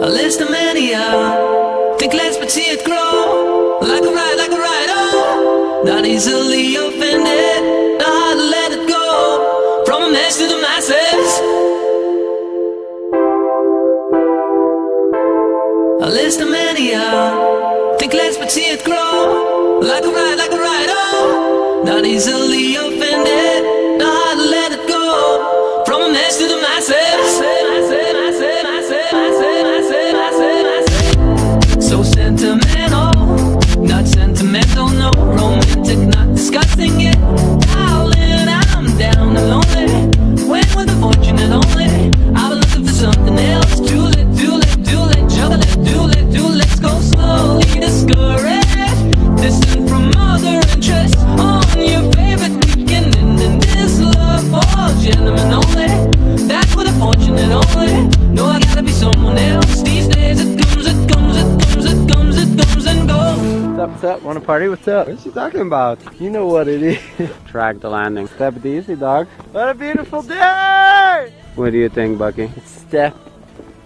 A list of mania, think less but see it grow. Like a ride, oh, not easily offended, not hard to let it go. From a mess to the masses. A list of mania, think less but see it grow. Like a ride, oh, not easily offended, not hard to let it go. From a mess to the masses. So sentimental, not sentimental, no. Romantic, not discussing it. Darling, I'm down and lonely. When with the fortunate only, I've been looking for something else. Too late, juggle it, do let's go slowly. Discouraged, distant from other interests. On your favorite weekend, and this love for gentlemen only. That's for the fortunate only. No, I gotta be someone else. These days it comes and goes. What's up? Wanna party? What's up? What's she talking about? You know what it is. Drag the landing. Step it easy, dog. What a beautiful day! What do you think, Bucky? Step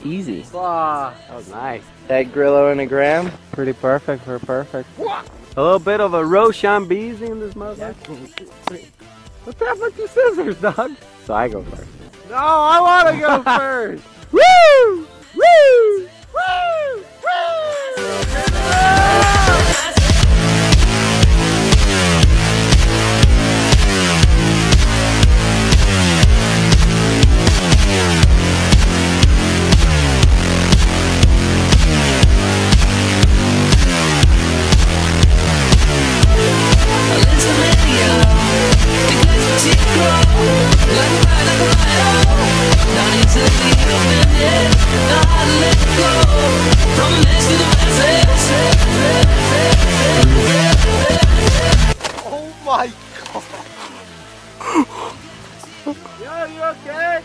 easy. Ah, that was nice. Egg Grillo and a gram. Pretty perfect for perfect. A little bit of a Rochambeezy in this motherfucker. What's up with your scissors, dog? So I go first. No, I want to go first. Woo! Woo! Woo! Woo! Oh my god! Yo, you okay?